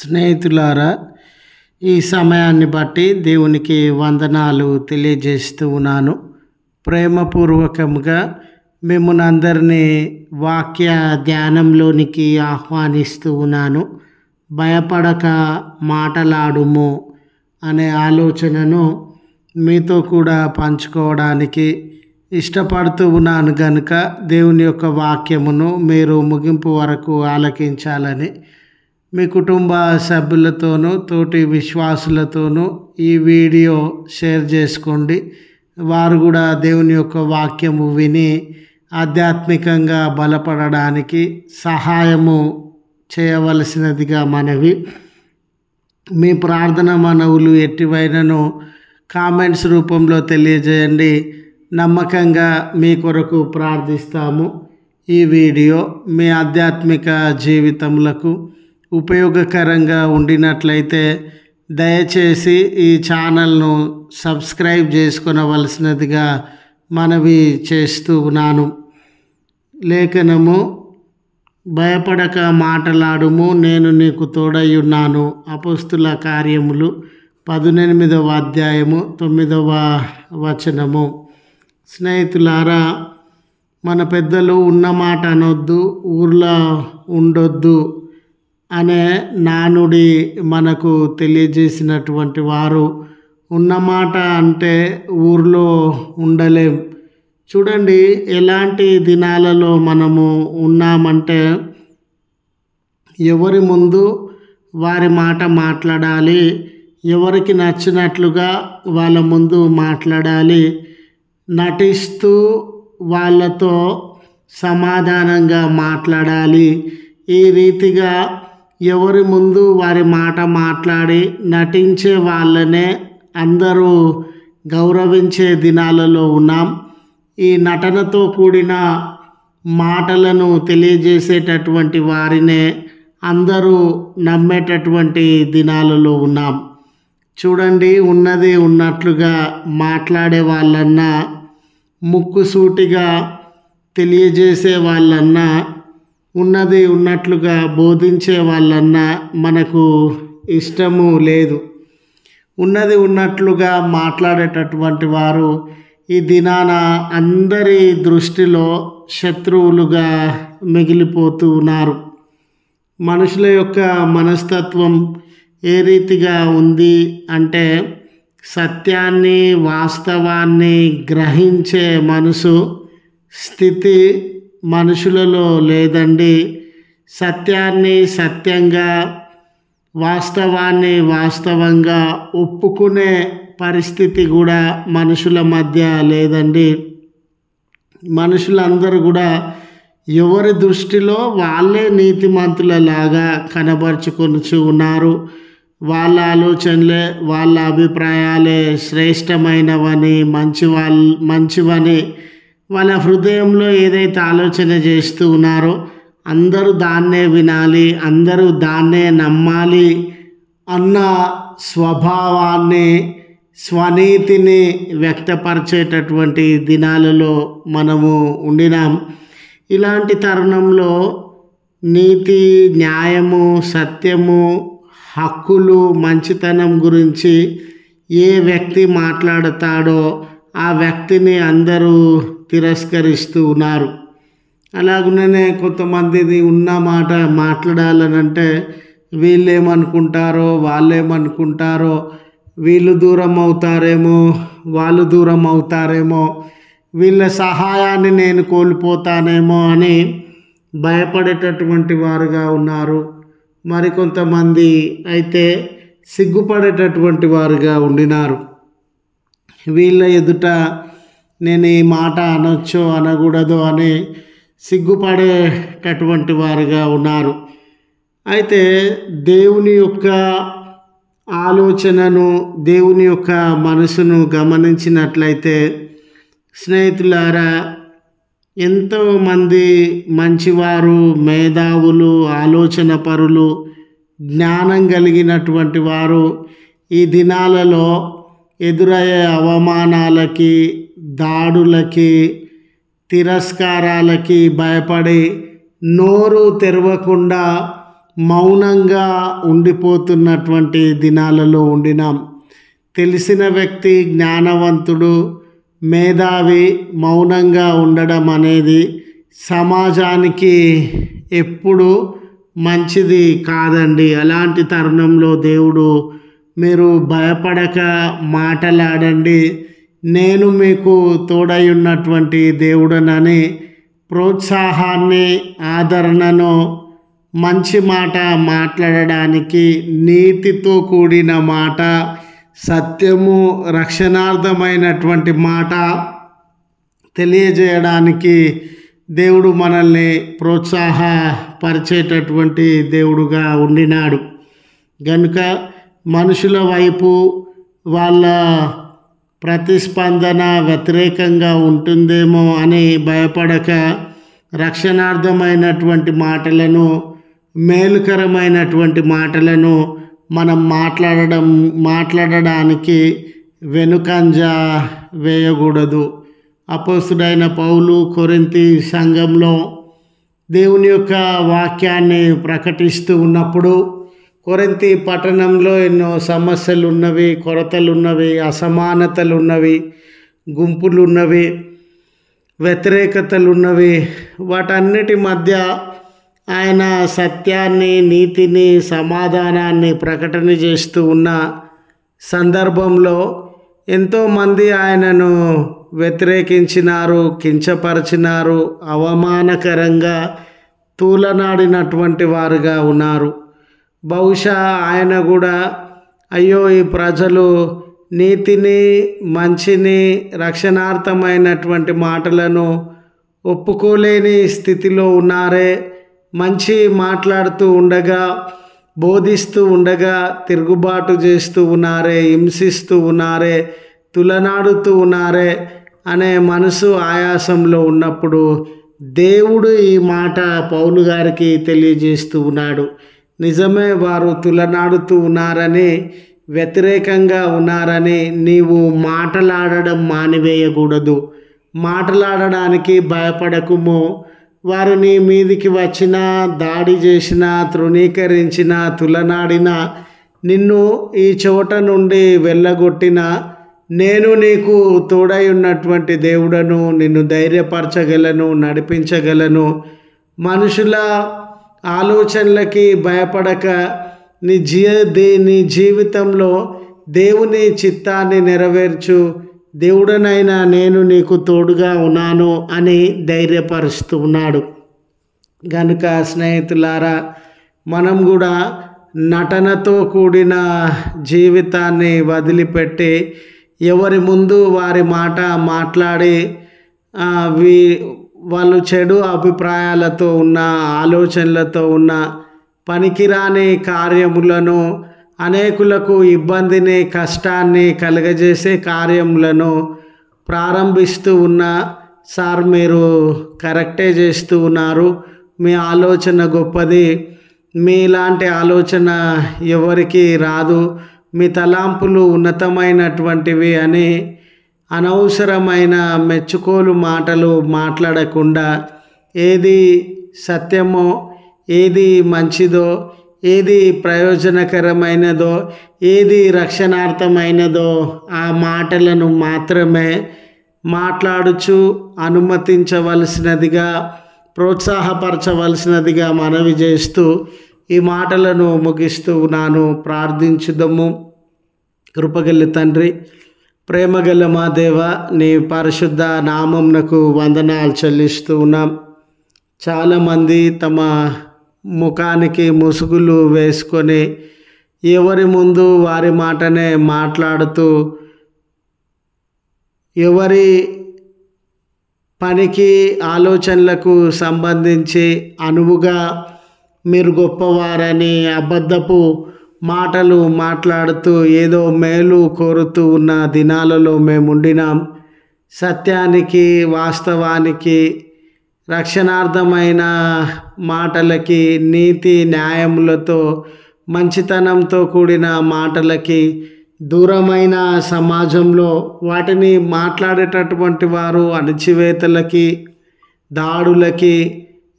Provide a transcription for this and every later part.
స్నేహితులారా, ఈ సమయాన్ని బట్టి దేవునికి వందనాలు తెలియజేస్తూ ఉన్నాను. ప్రేమపూర్వకంగా మిమ్మల్ని అందరినీ వాక్య ధ్యానంలోనికి ఆహ్వానిస్తూ ఉన్నాను. భయపడక మాటలాడుము అనే ఆలోచనను మీతో కూడా పంచుకోవడానికి ఇష్టపడుతూ ఉన్నాను కనుక దేవుని యొక్క వాక్యమును మీరు ముగింపు వరకు ఆలకించాలని మీ కుటుంబ సభ్యులతోనూ తోటి విశ్వాసులతోనూ ఈ వీడియో షేర్ చేసుకోండి. వారు కూడా దేవుని యొక్క వాక్యము విని ఆధ్యాత్మికంగా బలపడడానికి సహాయము చేయవలసినదిగా మనవి. మీ ప్రార్థన మనవులు ఎట్టివైనను కామెంట్స్ రూపంలో తెలియజేయండి. నమ్మకంగా మీ కొరకు ప్రార్థిస్తాము. ఈ వీడియో మీ ఆధ్యాత్మిక జీవితములకు ఉపయోగకరంగా ఉండినట్లయితే దయచేసి ఈ ఛానల్ను సబ్స్క్రైబ్ చేసుకొనవలసినదిగా మనవి చేస్తూ ఉన్నాను. లేఖనము, భయపడక మాటలాడుము, నేను నీకు తోడై ఉన్నాను. అపోస్తుల కార్యములు 18వ అధ్యాయము 9వ వచనము. స్నేహితులారా, మన పెద్దలు ఉన్న మాట అనొద్దు, ఊర్లో ఉండొద్దు అనే నానుడి మనకు తెలియజేసినటువంటి వారు. ఉన్నమాట అంటే ఊర్లో ఉండలేం. చూడండి ఎలాంటి దినాలలో మనము ఉన్నామంటే, ఎవరి ముందు వారి మాట మాట్లాడాలి, ఎవరికి నచ్చినట్లుగా వాళ్ళ ముందు మాట్లాడాలి, నటిస్తూ వాళ్ళతో సమాధానంగా మాట్లాడాలి. ఈ రీతిగా ఎవరి ముందు వారి మాట మాట్లాడి నటించే వాళ్ళనే అందరూ గౌరవించే దినాలలో ఉన్నాం. ఈ నటనతో కూడిన మాటలను తెలియజేసేటటువంటి వారినే అందరూ నమ్మేటటువంటి దినాలలో ఉన్నాం. చూడండి, ఉన్నది ఉన్నట్లుగా మాట్లాడే వాళ్ళన్నా, ముక్కుసూటిగా తెలియజేసే వాళ్ళన్నా, ఉన్నది ఉన్నట్లుగా బోధించే వాళ్ళన్నా మనకు ఇష్టము లేదు. ఉన్నది ఉన్నట్లుగా మాట్లాడేటటువంటి వారు ఈ దినాన అందరి దృష్టిలో శత్రువులుగా మిగిలిపోతూ ఉన్నారు. మనుషుల యొక్క మనస్తత్వం ఏ రీతిగా ఉంది అంటే, సత్యాన్ని వాస్తవాన్ని గ్రహించే మనసు స్థితి మనుషులలో లేదండి. సత్యాన్ని సత్యంగా, వాస్తవాన్ని వాస్తవంగా ఒప్పుకునే పరిస్థితి కూడా మనుషుల మధ్య లేదండి. మనుషులందరూ కూడా ఎవరి దృష్టిలో వాళ్ళే నీతిమంతులలాగా కనబరుచుకొనుచు ఉన్నారు. వాళ్ళ ఆలోచనలే, వాళ్ళ అభిప్రాయాలే శ్రేష్టమైనవని, మంచివని వాళ్ళ హృదయంలో ఏదైతే ఆలోచన చేస్తూ ఉన్నారో అందరూ దాన్నే వినాలి, అందరూ దాన్నే నమ్మాలి అన్న స్వభావాన్ని, స్వనీతిని వ్యక్తపరిచేటటువంటి దినాలలో మనము ఉండినాం. ఇలాంటి తరుణంలో నీతి, న్యాయము, సత్యము, హక్కులు, మంచితనం గురించి ఏ వ్యక్తి మాట్లాడతాడో ఆ వ్యక్తిని అందరూ తిరస్కరిస్తూ ఉన్నారు. అలాగుననే కొంతమందిది ఉన్న మాట మాట్లాడాలనంటే వీళ్ళేమనుకుంటారో, వాళ్ళేమనుకుంటారో, వీళ్ళు దూరం అవుతారేమో, వాళ్ళు దూరం అవుతారేమో, వీళ్ళ సహాయాన్ని నేను కోల్పోతానేమో అని భయపడేటటువంటి వారుగా ఉన్నారు. మరికొంతమంది అయితే సిగ్గుపడేటటువంటి వారుగా ఉండినారు. వీళ్ళ ఎదుట నేను ఈ మాట అనొచ్చో అనకూడదో అని సిగ్గుపడేటటువంటి వారుగా ఉన్నారు. అయితే దేవుని యొక్క ఆలోచనను, దేవుని యొక్క మనసును గమనించినట్లయితే స్నేహితులారా, ఎంతోమంది మంచివారు, మేధావులు, ఆలోచన పరులు, జ్ఞానం కలిగినటువంటి వారు ఈ దినాలలో ఎదురయ్యే అవమానాలకి, దాడులకి, తిరస్కారాలకి భయపడి నోరు తెరవకుండా మౌనంగా ఉండిపోతున్నటువంటి దినాలలో ఉండినాం. తెలిసిన వ్యక్తి, జ్ఞానవంతుడు, మేధావి మౌనంగా ఉండడం అనేది సమాజానికి ఎప్పుడు మంచిది కాదండి. అలాంటి తరుణంలో దేవుడు మీరు భయపడక మాటలాడండి, నేను మీకు తోడై ఉన్నటువంటి దేవుడనని ప్రోత్సాహాన్ని, ఆదరణను, మంచి మాట మాట్లాడడానికి, నీతితో కూడిన మాట, సత్యము, రక్షణార్థమైనటువంటి మాట తెలియజేయడానికి దేవుడు మనల్ని ప్రోత్సాహపరిచేటటువంటి దేవుడుగా ఉండినాడు. కనుక మనుషుల వైపు వాళ్ళ ప్రతిస్పందన వ్యతిరేకంగా ఉంటుందేమో అని భయపడక రక్షణార్థమైనటువంటి మాటలను, మేలుకరమైనటువంటి మాటలను మనం మాట్లాడడానికి వెనుకంజ వేయకూడదు. అపోస్తుడైన పౌలు కొరింథీ సంఘంలో దేవుని యొక్క వాక్యాన్ని ప్రకటిస్తూ ఉన్నప్పుడు కొరింథీ పట్టణంలో ఎన్నో సమస్యలు ఉన్నవి, కొరతలు ఉన్నవి, అసమానతలు ఉన్నవి, గుంపులు ఉన్నవి, వ్యతిరేకతలు ఉన్నవి. వాటన్నిటి మధ్య ఆయన సత్యాన్ని, నీతిని, సమాధానాన్ని ప్రకటన చేస్తూ ఉన్న సందర్భంలో ఎంతోమంది ఆయనను వ్యతిరేకించినారు, కించపరిచినారు, అవమానకరంగా తూలనాడినటువంటి వారుగా ఉన్నారు. బహుశా ఆయన కూడా అయ్యో ఈ ప్రజలు నీతిని, మంచిని, రక్షణార్థమైనటువంటి మాటలను ఒప్పుకోలేని స్థితిలో ఉన్నారే, మంచి మాట్లాడుతూ ఉండగా, బోధిస్తూ ఉండగా తిరుగుబాటు చేస్తూ ఉన్నారే, హింసిస్తూ ఉన్నారే, తులనాడుతూ ఉన్నారే అనే మనసు ఆయాసంలో ఉన్నప్పుడు దేవుడు ఈ మాట పౌలు గారికి తెలియజేస్తూ ఉన్నాడు. నిజమే, వారు తులనాడుతూ ఉన్నారని, వ్యతిరేకంగా ఉన్నారని నీవు మాటలాడడం మానివేయకూడదు. మాటలాడడానికి భయపడకుము. వారు నీ మీదికి వచ్చినా, దాడి చేసినా, తృణీకరించినా, తులనాడినా, నిన్ను ఈ చోట నుండి వెళ్ళగొట్టినా నేను నీకు తోడై ఉన్నటువంటి దేవుడను, నిన్ను ధైర్యపరచగలను, నడిపించగలను. మనుషుల ఆలోచనలకి భయపడక నీ జీవితంలో దేవుని చిత్తాన్ని నెరవేర్చు, దేవుడనైనా నేను నీకు తోడుగా ఉన్నాను అని ధైర్యపరుస్తూ ఉన్నాడు. కనుక స్నేహితులారా, మనం కూడా నటనతో కూడిన జీవితాన్ని వదిలిపెట్టి ఎవరి ముందు వారి మాట మాట్లాడి వాళ్ళు చెడు అభిప్రాయాలతో ఉన్న, ఆలోచనలతో ఉన్న పనికిరాని కార్యములను, అనేకులకు ఇబ్బందిని, కష్టాన్ని కలుగజేసే కార్యములను ప్రారంభిస్తూ ఉన్న సార్ మీరు కరెక్టే చేస్తూ ఉన్నారు, మీ ఆలోచన గొప్పది, మీలాంటి ఆలోచన ఎవరికి రాదు, మీ తలాంపులు ఉన్నతమైనటువంటివి అని అనవసరమైన మెచ్చుకోలు మాటలు మాట్లాడకుండా ఏది సత్యమో, ఏది మంచిదో, ఏది ప్రయోజనకరమైనదో, ఏది రక్షణార్థమైనదో ఆ మాటలను మాత్రమే మాట్లాడుచు అనుమతించవలసినదిగా, ప్రోత్సాహపరచవలసినదిగా మనవి చేస్తూ ఈ మాటలను ముగిస్తూ ఉన్నాను. ప్రార్థించుదము. కృపగల తండ్రి, ప్రేమగల మా దేవ, నీ పరిశుద్ధ నామమునకు వందనాలు చెల్లిస్తూ ఉన్నాం. చాలామంది తమ ముఖానికి ముసుగులు వేసుకొని ఎవరి ముందు వారి మాటనే మాట్లాడుతూ ఎవరి పనికి, ఆలోచనలకు సంబంధించి అనువుగా మీరు గొప్పవారని అబద్ధపు మాటలు మాట్లాడుతూ ఏదో మేలు కోరుతూ ఉన్న దినాలలో మేము ఉండినాం. సత్యానికి, వాస్తవానికి, రక్షణార్థమైన మాటలకి, నీతి న్యాయములతో, మంచితనంతో కూడిన మాటలకి దూరమైన సమాజంలో వాటిని మాట్లాడేటటువంటి వారు అణచివేతలకి, దాడులకి,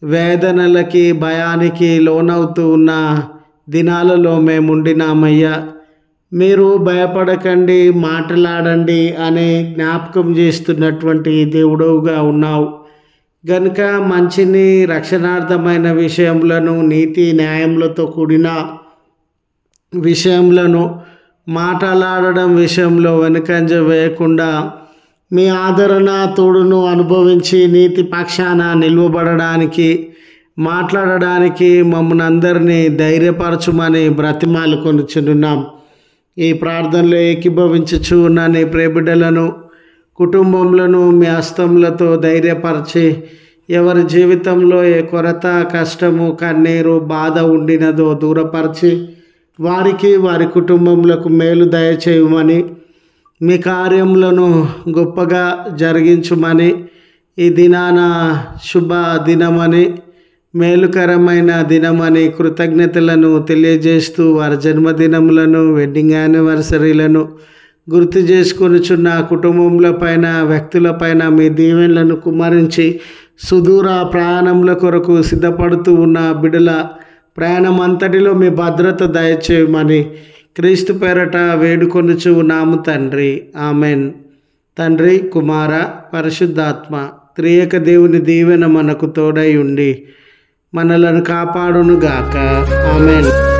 వేదనలకి భయానికి లోనవుతూ ఉన్న దినాలలో మేముండినామయ్యా. మీరు భయపడకండి, మాట్లాడండి అనే జ్ఞాపకం చేస్తున్నటువంటి దేవుడవుగా ఉన్నావు గనుక మంచిని, రక్షణార్థమైన విషయములను, నీతి న్యాయములతో కూడిన విషయములను మాట్లాడడం విషయంలో వెనుకంజ వేయకుండా మీ ఆదరణ తోడును అనుభవించి నీతి పక్షాన నిలువబడడానికి, మాట్లాడడానికి మమ్మల్ని అందరినీ ధైర్యపరచుమని బ్రతిమాలుకొనుచున్నాం. ఈ ప్రార్థనలో ఏకీభవించుచు ఉన్న నీ ప్రియబిడ్డలను, కుటుంబములను మీ హస్తములతో ధైర్యపరిచి, ఎవరి జీవితంలో ఏ కొరత, కష్టము, కన్నీరు, బాధ ఉండినదో దూరపరిచి వారికి, వారి కుటుంబములకు మేలు దయచేయమని, మీ కార్యములను గొప్పగా జరిగించుమని, ఈ దినాన శుభ దినమని, మేలుకరమైన దినమని కృతజ్ఞతలను తెలియజేస్తూ వారి జన్మదినములను, వెడ్డింగ్ యానివర్సరీలను గుర్తు చేసుకొనుచున్న కుటుంబముల పైన, వ్యక్తులపైన మీ దీవెనలను కుమ్మరించి సుదూర ప్రయాణముల కొరకు సిద్ధపడుతూ ఉన్న బిడ్డల ప్రయాణం అంతటిలో మీ భద్రత దయచేయమని క్రీస్తు పేరట వేడుకొనుచు ఉన్నాము తండ్రి. ఆమెన్. తండ్రి, కుమార, పరిశుద్ధాత్మ త్రియేక దేవుని దీవెన మనకు తోడై ఉండి మనలను కాపాడునుగాక. ఆమెన్.